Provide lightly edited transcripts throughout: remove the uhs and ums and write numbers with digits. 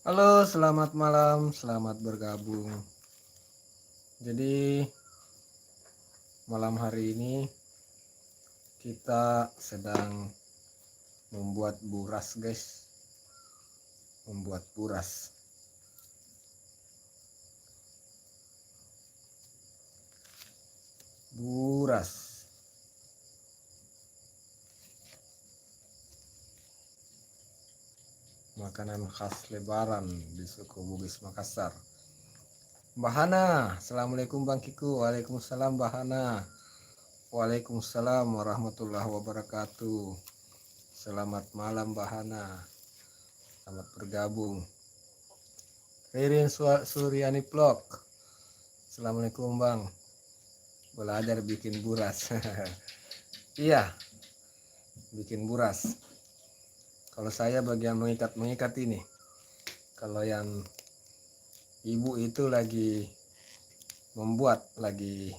Halo, selamat malam, selamat bergabung. Jadi malam hari ini kita sedang membuat buras, guys. Membuat buras. Buras. Makanan khas Lebaran di suku Bugis Makassar. Mbak Hana, Assalamualaikum Bang Kiku. Waalaikumsalam Mbak Hana. Waalaikumsalam warahmatullahi wabarakatuh. Selamat malam Mbak Hana. Selamat bergabung. Ririn Suryani Vlog. Assalamualaikum Bang. Belajar bikin buras. Iya, bikin buras. Kalau saya bagian mengikat ini. Kalau yang ibu itu lagi membuat, lagi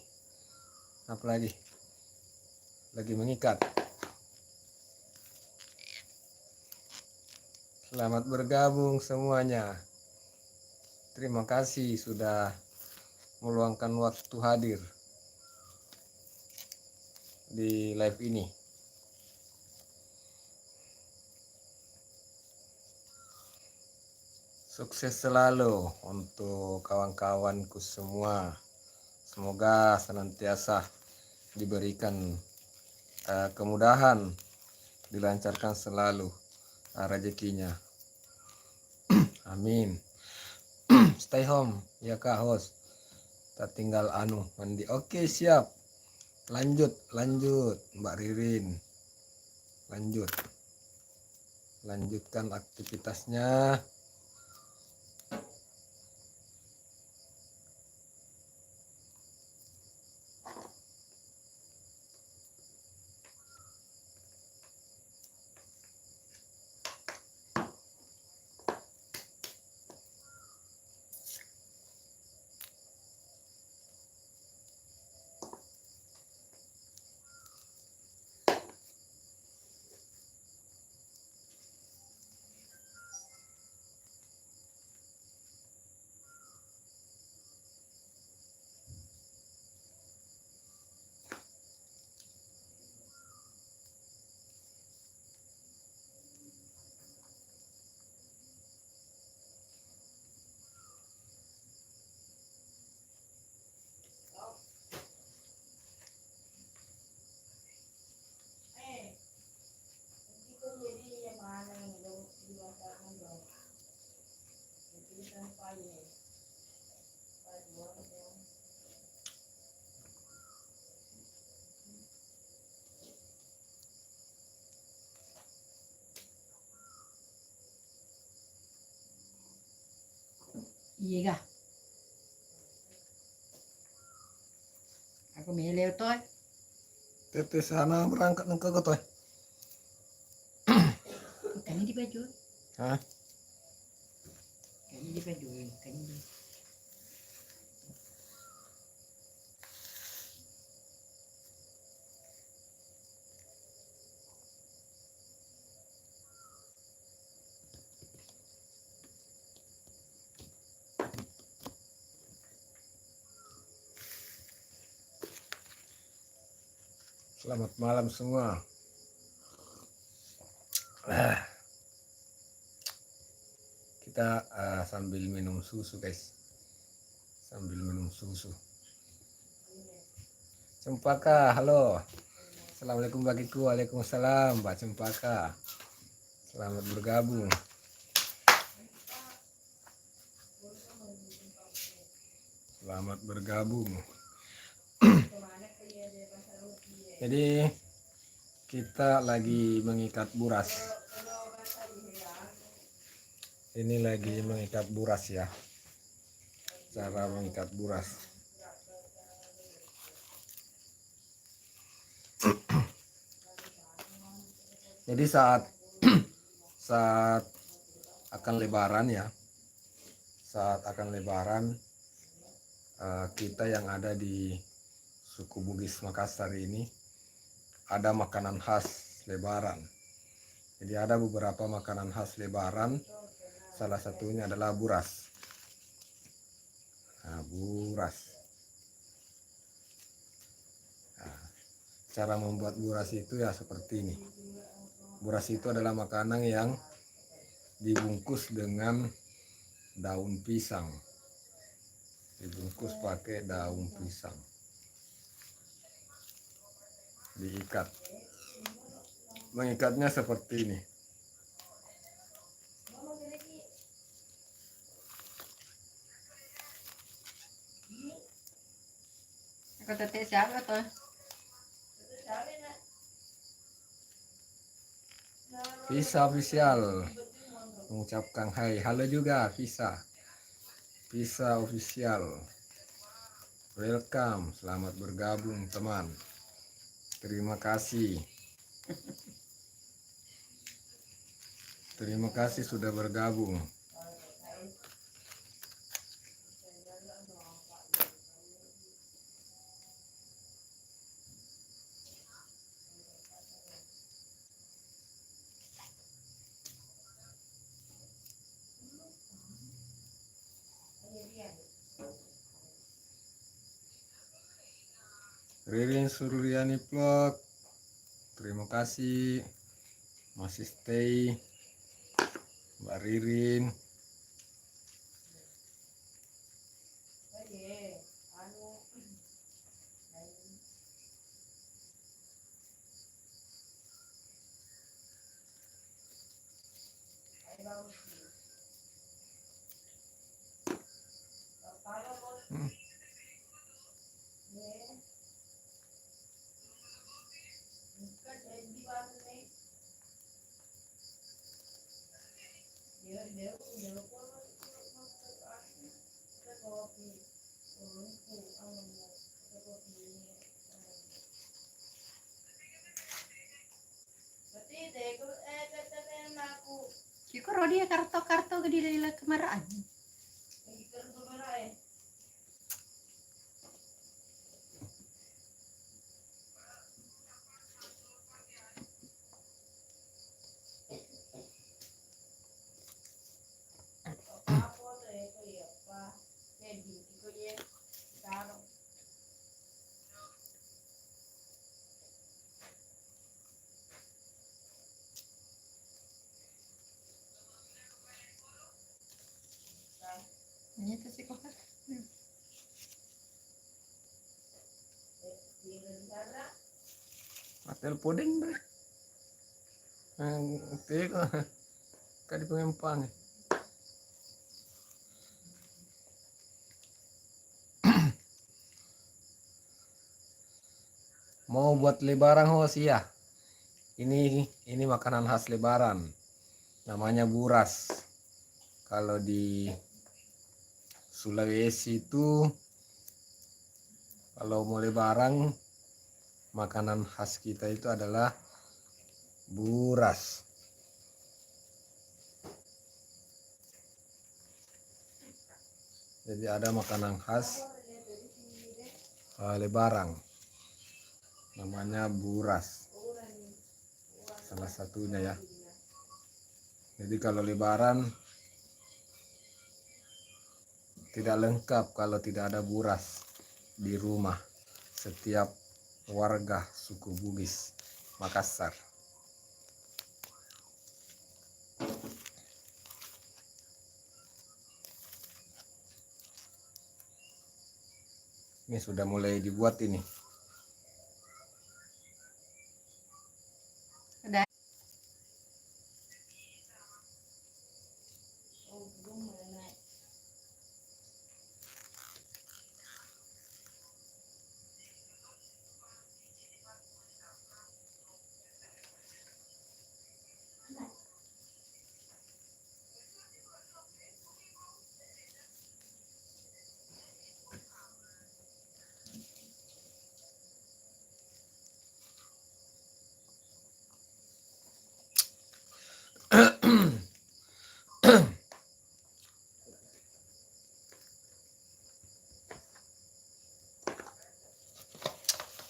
mengikat. Selamat bergabung semuanya. Terima kasih sudah meluangkan waktu hadir di live ini. Sukses selalu untuk kawan-kawanku semua. Semoga senantiasa diberikan kemudahan, dilancarkan selalu rezekinya. Amin. Stay home ya Kak host. Tak tinggal mandi. Oke, siap. Lanjut Mbak Ririn. Lanjutkan aktivitasnya. Iya kah? Aku milih toy. Tete sana berangkat ke toy. Kayaknya di baju. Hah? Kayaknya di baju. Kayaknya di. Selamat malam semua. Kita sambil minum susu, guys. Cempaka, halo. Assalamualaikum bagiku. Waalaikumsalam Mbak Cempaka. Selamat bergabung. Jadi kita lagi mengikat buras. Ini lagi mengikat buras ya. Cara mengikat buras. Jadi saat akan lebaran ya. Saat akan lebaran kita yang ada di suku Bugis Makassar ini ada makanan khas lebaran. Jadi ada beberapa makanan khas lebaran Salah satunya adalah buras. Nah, buras. Nah, cara membuat buras itu ya seperti ini. Buras itu adalah makanan yang dibungkus dengan daun pisang. Dibungkus pakai daun pisang. Diikat. Mengikatnya seperti ini. Kau tetek siapa tuh? Visa official mengucapkan hai. Halo juga Visa. Visa official. Welcome, selamat bergabung teman. Terima kasih. Terima kasih sudah bergabung. Ririn Suryani Vlog, terima kasih masih stay Mbak Ririn. Syukur dia karto-karto ke di kemaraan. Ini tuh sih kok. Atel podeng bre. Teko kadi pengempang. Mau buat lebaran hos ya. Ini makanan khas lebaran. Namanya buras. Kalau di Sulawesi itu kalau mau lebaran makanan khas kita itu adalah buras. Jadi ada makanan khas lebaran namanya buras. Salah satunya ya. Jadi kalau lebaran tidak lengkap kalau tidak ada buras di rumah setiap warga suku Bugis Makassar. Ini sudah mulai dibuat ini. Udah.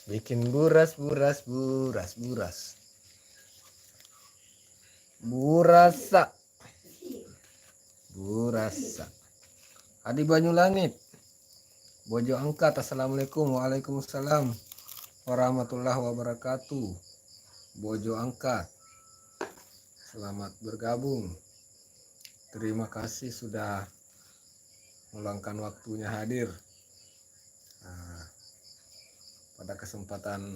Bikin buras. Burasa. Buras. Adi Banyulangit. Bojo angkat. Assalamualaikum. Waalaikumsalam warahmatullahi wabarakatuh. Bojo angkat. Selamat bergabung. Terima kasih sudah meluangkan waktunya hadir pada kesempatan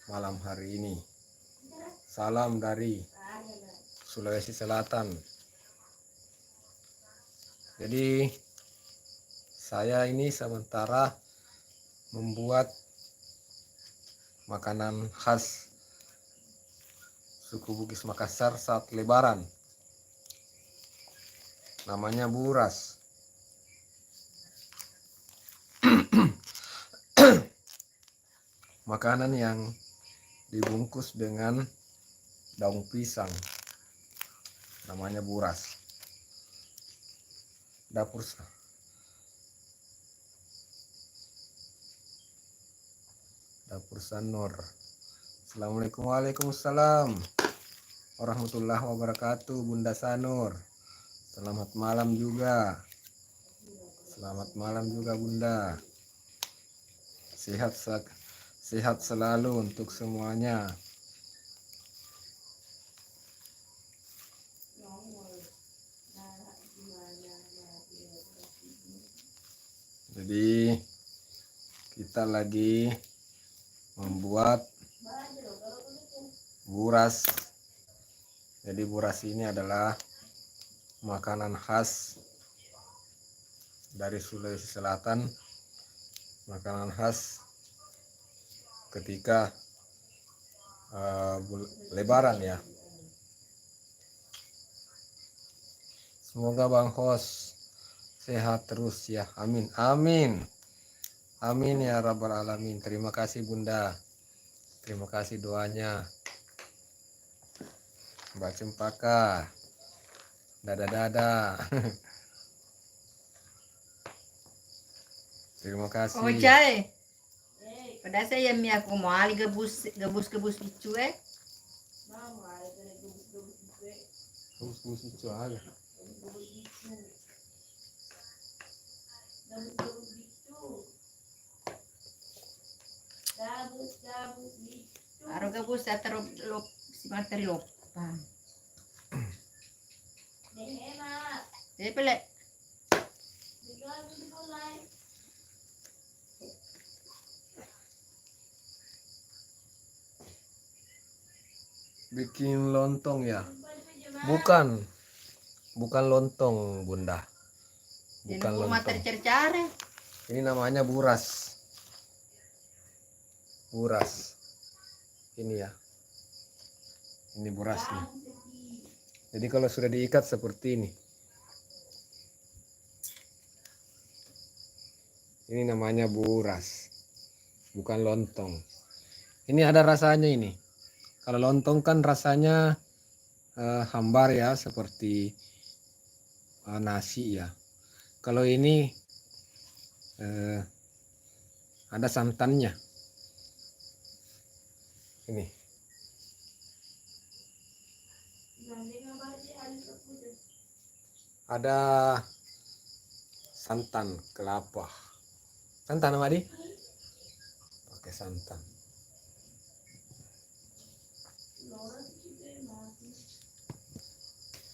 malam hari ini. Salam dari Sulawesi Selatan. Jadi saya ini sementara membuat makanan khas suku Bugis Makassar saat Lebaran. Namanya buras. Makanan yang dibungkus dengan daun pisang. Namanya buras. Dapur Sanur. Assalamualaikum. Waalaikumsalam warahmatullahi wabarakatuh. Bunda Sanur, selamat malam juga. Selamat malam juga Bunda. Sehat selalu untuk semuanya. Jadi kita lagi membuat buras. Jadi buras ini adalah makanan khas dari Sulawesi Selatan. Makanan khas ketika Lebaran ya. Semoga Bang Hos sehat terus ya. Amin. Amin. Amin ya rabbal alamin. Terima kasih Bunda. Terima kasih doanya. Mbak Cempaka. Dada. Terima kasih. Oh cai. Pada saya mi aku mau ali gabus itu Gabus itu aja. Aro gabus atau lop si materi lopan. Pelek. Bikin lontong ya? Bukan lontong Bunda. Bukan lontong. Ini namanya buras. Buras. Ini ya. Ini buras nih. Jadi kalau sudah diikat seperti ini. Ini namanya buras. Bukan lontong. Ini ada rasanya ini. Kalau lontong kan rasanya hambar ya, seperti nasi ya. Kalau ini ada santannya. Ini. Ada santan kelapa. Santan apa di? Pakai santan.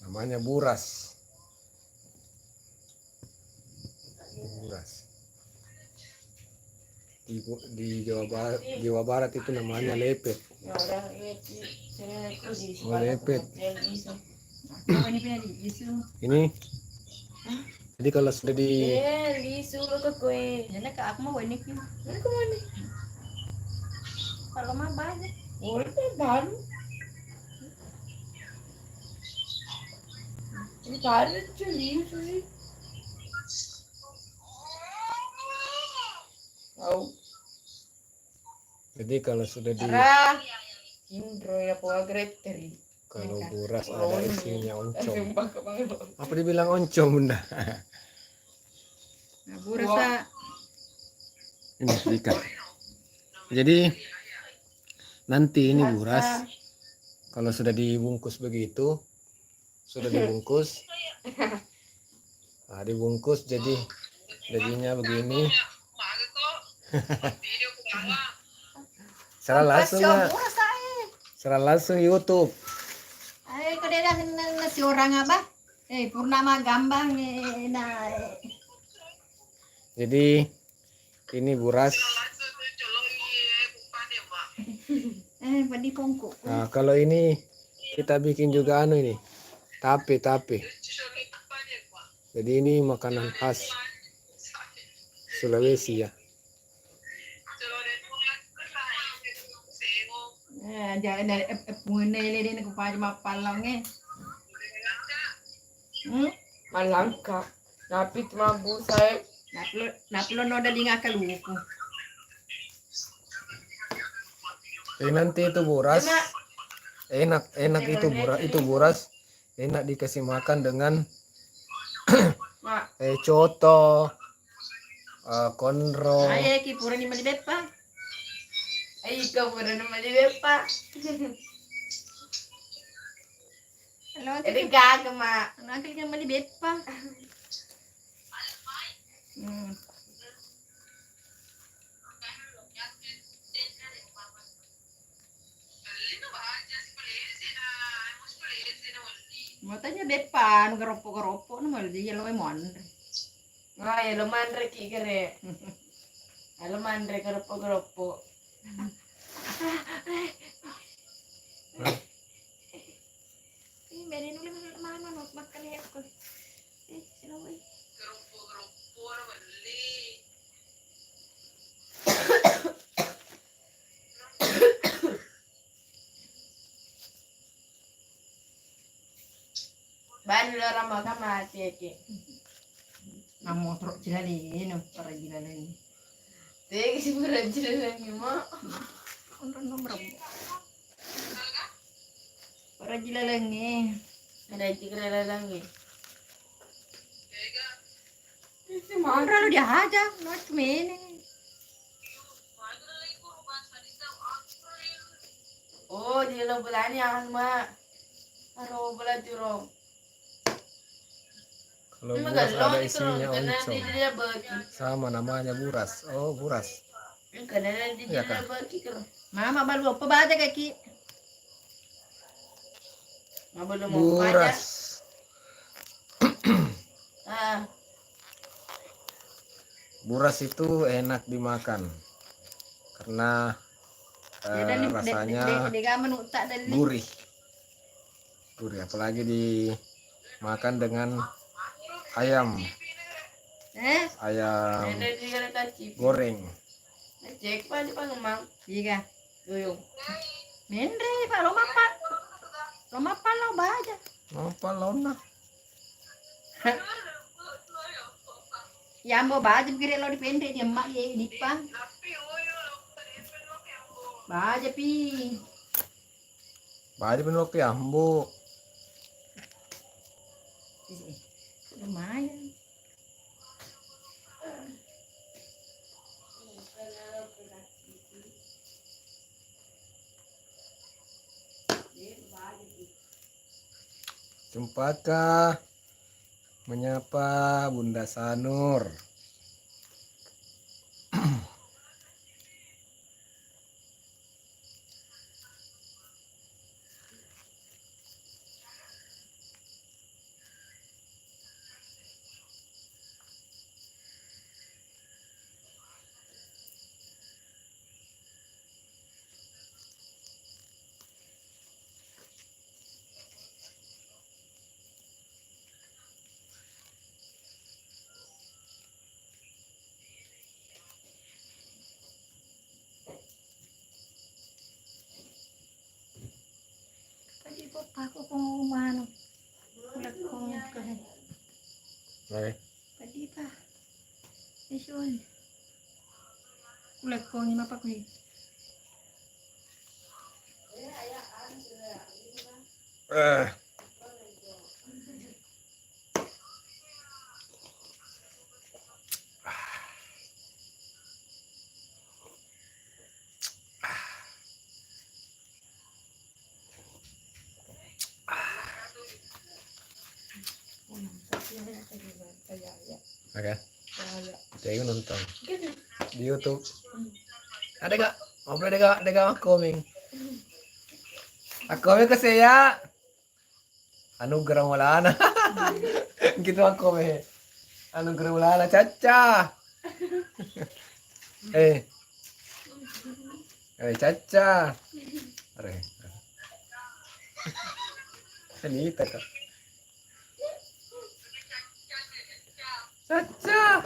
Namanya buras. Buras. Di Jawa Barat itu namanya lepet. Oh, lepet. Ini. Jadi kalau sudah di kalau mah banyak. Ini baru cuy. Jadi kalau sudah di kalau buras ada isinya oncom. Apa dibilang oncom Bunda? Nah, buras Ini ikan. Jadi nanti ini buras kalau sudah dibungkus begitu, sudah dibungkus, nggak dibungkus jadinya begini. Serah langsung ya. Serah langsung YouTube. Ay, kadang na si orang apa? Purnama Gambang na. Jadi ini buras. Padi pongko. Nah, kalau ini kita bikin juga anu ini. Tape. Jadi ini makanan khas Sulawesi ya. Jangan dari punele din ko pa mapalang Malangka. Napit mabusay. Naplo no dali nga kaluko. Nanti itu buras. Enak itu buras. Enak dikasih makan dengan coto, konro. Ay, ki pura ni malibet pa. Ay, ikaw mo na naman pa. Hello, Edi gagama. nakil ka malibet pa. Matanya bepa, anu garopo no mal di yelo mon. Nga, lumandre kikere. Lumandre garopo. Meron ulit mana no makan ya ko. Sinaway. Ban lora mo ka mati ki. Namo trok sila ni no para gila ni. Tegi si berajil lagi mo. Unro no bro. Para gila lang eh. Ada cikra lagi. Unro lo dia aja, no cumene. Oh, di lo bulani akan ma. Aro bula tiro. Kalau buras ada isinya Karena oncom. dia bagi. Sama namanya buras. Oh, buras. Karena dia Iya, Kak. bagi kero. Mama balu apa baca kaki? Mabalo mo pa Buras. Ah, Buras itu enak dimakan. Karena rasanya de gaman utak dali. gurih. Apalagi dimakan dengan ayam ada dia kaci. goreng. Cek pa di pangumang. Iya. Tuyong. Mendre pa lo mapan. Lo mapan lo baca. Apa lona? Yambo baca kira lo dipende dia mak ye di pan. Baca pi. Bari penok ya, Bu. Lumayan. Jumpakah menyapa Bunda Sanur? Pwede po pa ako kung umano. Kulag kong kahay. Oke. Pwede pa. Isun. Kulag kong ima pa ko eh. Oke, Ada. jadi aku nonton Gitu. di YouTube. Ada gak? Ngobrol ada gak aku Ming? Aku Ming kasi ya. Anugerah Maulana. Gitu aku Ming. Anugerah Maulana Caca. Eh, Caca. Are. Anita ka. Caca.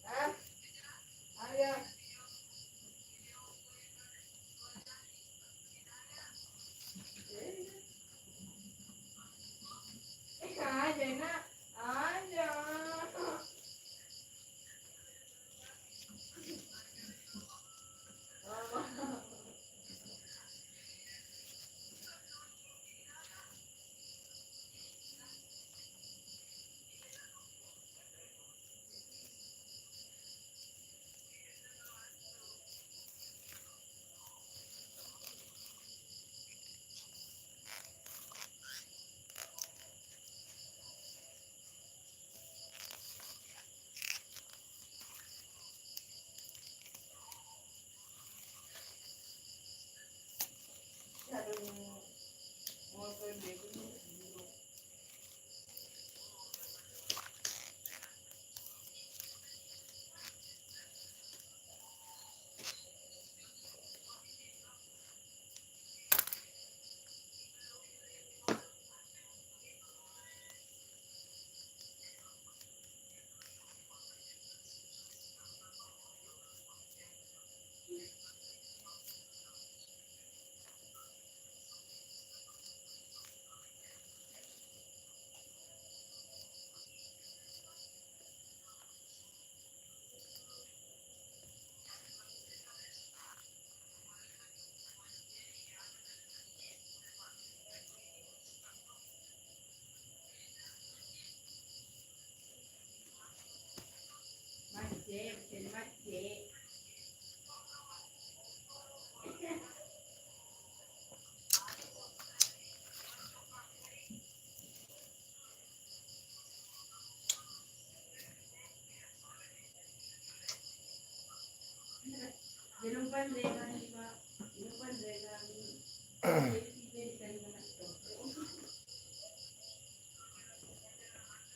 Ah, ayo. Aja nak. Aja.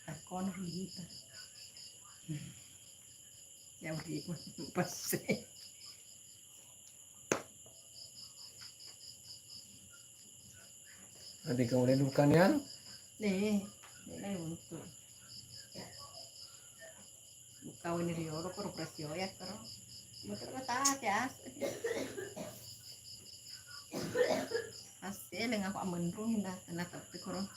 Ako na higita. Ya udah ko pasti. Nanti kemudian bukan yan. Nih, nilai untuk. Buka ini rioro por presio ya pero. Motor kata ya. Asli dengan Pak Mendrung hinda kena tapi korong.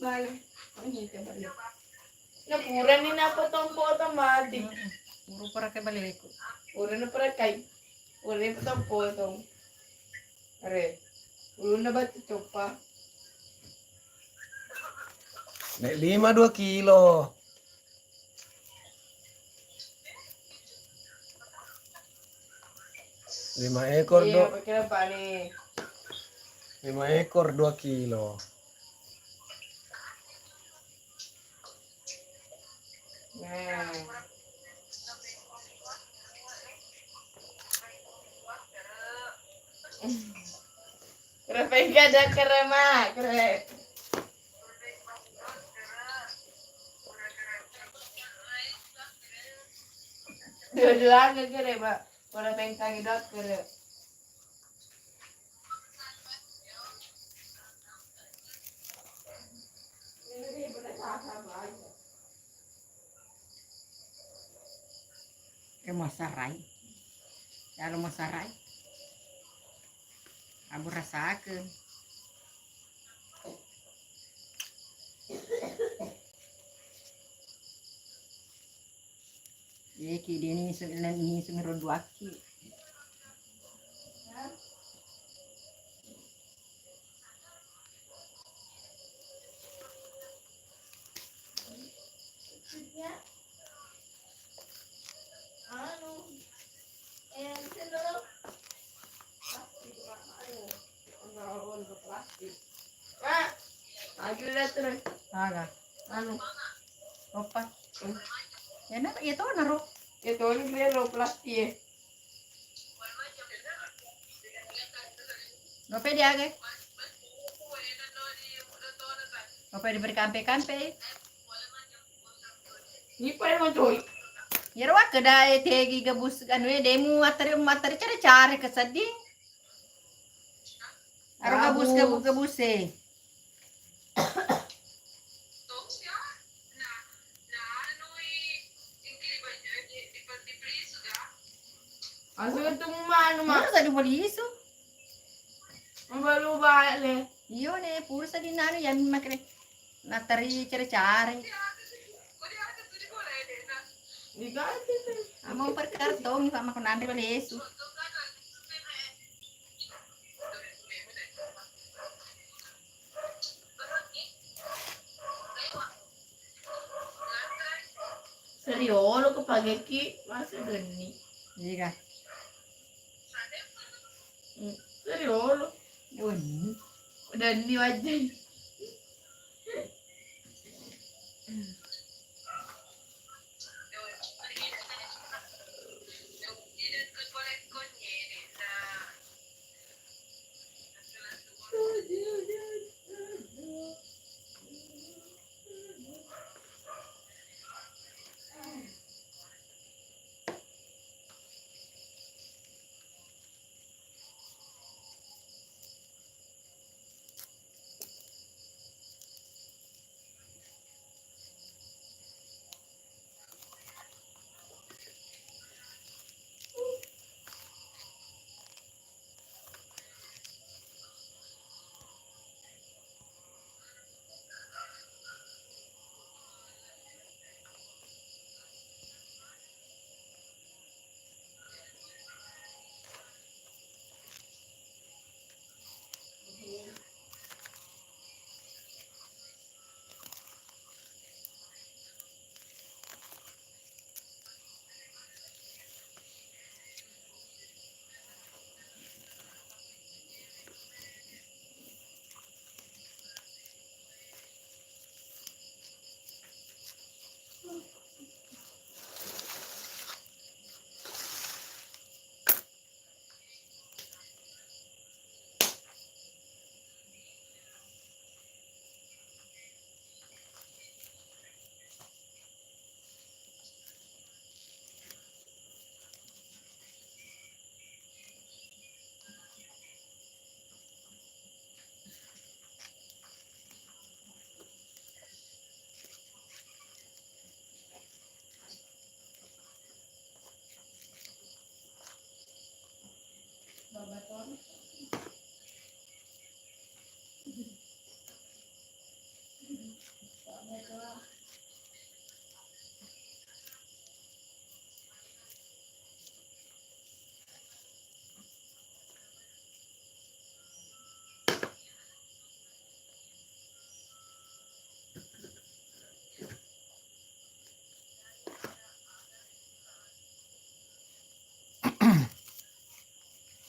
Balik. Ini coba lihat. Napuran ni napotong-potong mati. Puro para kay balik ko. Puro na para kay. Puro na potong-potong. Are. Puro na ba ito coba? Naik 5 2 kilo. Lima ekor Iya, pakai apa nih? 5 ekor 2 kilo. Nah. Kenapa enggak ada kerema? Keren. Dua-duaan ke kere, Pak. Kalau pengen dot kere. Masaray. Kalau masaray. Abu rasakeun. Ye ki dini sebelah ini semiro dua ki. Pak, lagi lihat terus. Aga. Anu, Opa. Ya na itu naruh. itu ini beli plastik. Nope dia ge. Nope diberi kampe-kampe. Ini pada mau cuy. Yerwa kedai tegi gabus anu demu materi cari kesedih. Aro gabus Asal itu mana mah? Mana sa dibeli isu? Baru balik. Iyo ne puro sa dinano yan makre. Natari cari-cari. Diganti. Amo per kartong sama ko nandre bali Yesus. Seriolo kapag ki masih gani. Iya. Seriolo. Yun. Dani wajah.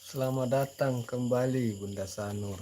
Selamat datang kembali Bunda Sanur.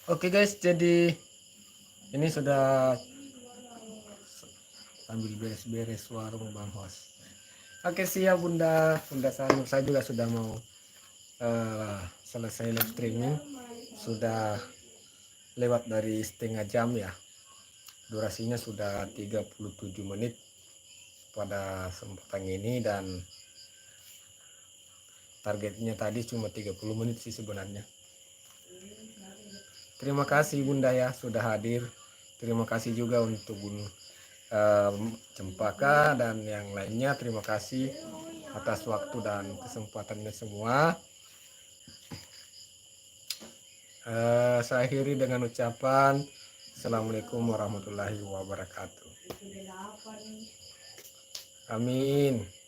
Oke guys, jadi ini sudah sambil beres-beres warung Bang Hos. Oke siap Bunda Sanur, saya juga sudah mau selesai live streaming, sudah lewat dari setengah jam ya, durasinya sudah 37 menit pada kesempatan ini, dan targetnya tadi cuma 30 menit sih sebenarnya. Terima kasih Bunda ya sudah hadir. Terima kasih juga untuk Cempaka dan yang lainnya. Terima kasih atas waktu dan kesempatannya semua. Saya akhiri dengan ucapan Assalamualaikum warahmatullahi wabarakatuh. Amin.